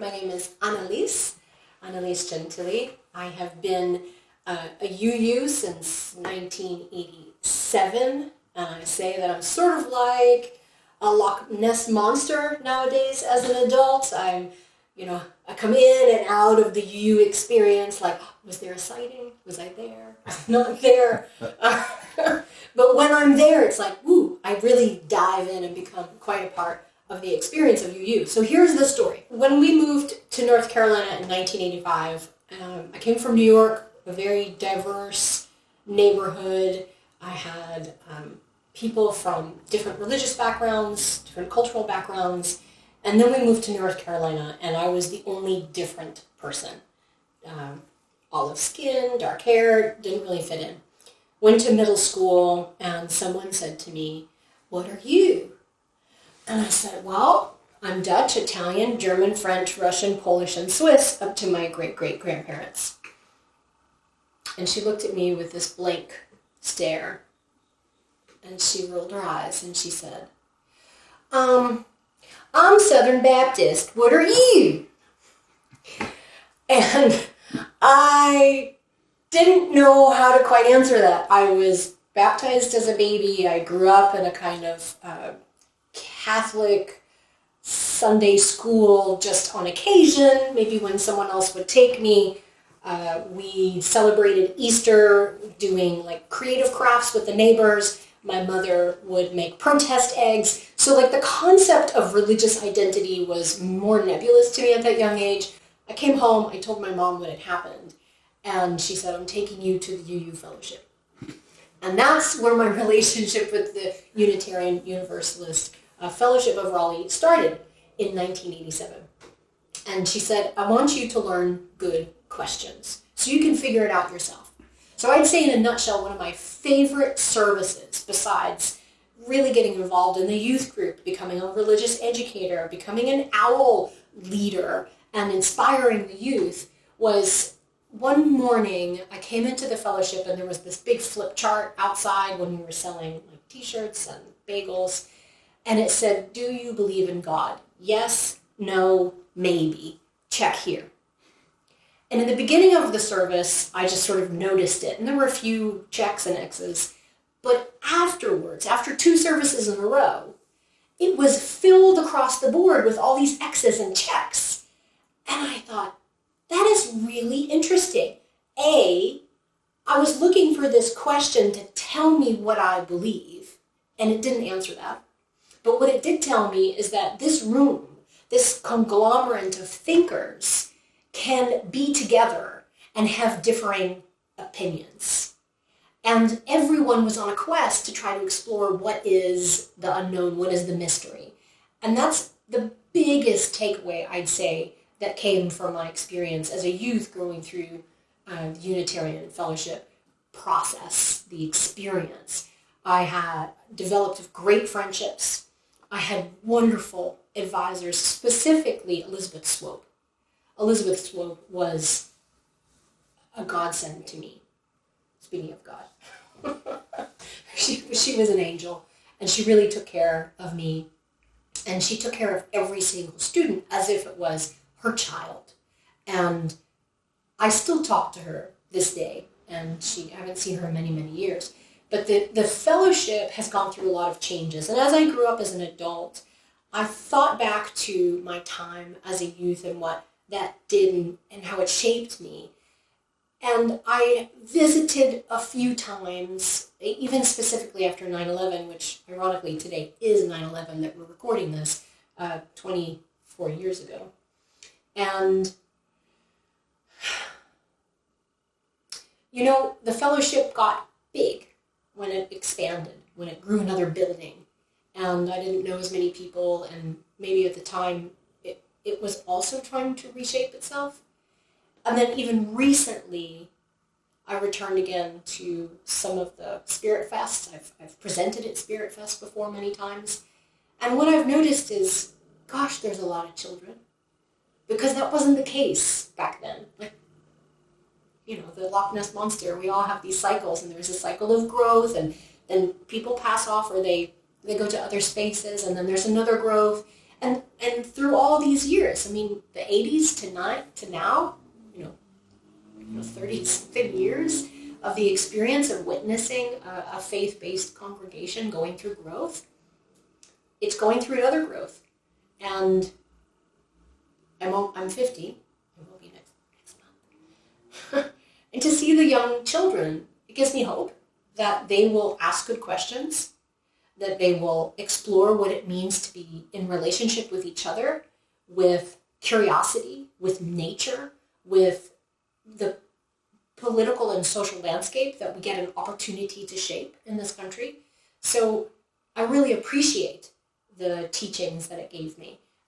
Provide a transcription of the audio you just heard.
My name is Annelies, Gentile. I have been a UU since 1987, and I say that I'm sort of like a Loch Ness monster nowadays as an adult. I come in and out of the UU experience like, was there a sighting? Was I there? Not there. But when I'm there, it's like, woo, I really dive in and become quite a part of the experience of UU. So here's the story. When we moved to North Carolina in 1985, I came from New York, a very diverse neighborhood. I had people from different religious backgrounds, different cultural backgrounds, and then we moved to North Carolina, and I was the only different person. Olive skin, dark hair, didn't really fit in. Went to middle school, and someone said to me, "What are you?" And I said, "Well, I'm Dutch, Italian, German, French, Russian, Polish, and Swiss, up to my great-great-grandparents." And she looked at me with this blank stare, and she rolled her eyes, and she said, I'm Southern Baptist. What are you?" And I didn't know how to quite answer that. I was baptized as a baby. I grew up in a kind of Catholic Sunday school just on occasion, maybe when someone else would take me. We celebrated Easter doing like creative crafts with the neighbors. My mother would make protest eggs. So like the concept of religious identity was more nebulous to me at that young age. I came home, I told my mom what had happened, and she said, "I'm taking you to the UU Fellowship." And that's where my relationship with the Unitarian Universalist Fellowship of Raleigh started in 1987. And she said, "I want you to learn good questions so you can figure it out yourself." So I'd say in a nutshell, one of my favorite services, besides really getting involved in the youth group, becoming a religious educator, becoming an OWL leader, and inspiring the youth, was one morning I came into the fellowship and there was this big flip chart outside when we were selling like t-shirts and bagels, and it said, "Do you believe in God? Yes, no, maybe. Check here." And in the beginning of the service, I just sort of noticed it, and there were a few checks and X's. But afterwards, after 2 services in a row, it was filled across the board with all these X's and checks. And I thought, that is really interesting. I was looking for this question to tell me what I believe, and it didn't answer that. But what it did tell me is that this room, this conglomerate of thinkers, can be together and have differing opinions. And everyone was on a quest to try to explore what is the unknown, what is the mystery. And that's the biggest takeaway, I'd say, that came from my experience as a youth going through the Unitarian Fellowship process, the experience. I had developed great friendships. I had wonderful advisors, specifically Elizabeth Swope. Elizabeth Swope was a godsend to me, speaking of God. She was an angel, and she really took care of me, and she took care of every single student as if it was her child. And I still talk to her this day, and I haven't seen her in many, many years. But the fellowship has gone through a lot of changes. And as I grew up as an adult, I thought back to my time as a youth and what that did and how it shaped me. And I visited a few times, even specifically after 9/11, which ironically today is 9/11 that we're recording this, 24 years ago. And, the fellowship got big when it expanded, when it grew another building. And I didn't know as many people, and maybe at the time it was also trying to reshape itself. And then even recently, I returned again to some of the Spirit Fests. I've presented at Spirit Fest before many times. And what I've noticed is, gosh, there's a lot of children. Because that wasn't the case back then. Like, the Loch Ness Monster, we all have these cycles, and there's a cycle of growth, and then people pass off or they go to other spaces, and then there's another growth. And through all these years, I mean, the 80s to now, 30-something years of the experience of witnessing a faith-based congregation going through growth, it's going through another growth. And I'm 50. I will be next month. And to see the young children, it gives me hope that they will ask good questions, that they will explore what it means to be in relationship with each other, with curiosity, with nature, with the political and social landscape that we get an opportunity to shape in this country. So I really appreciate the teachings that it gave me.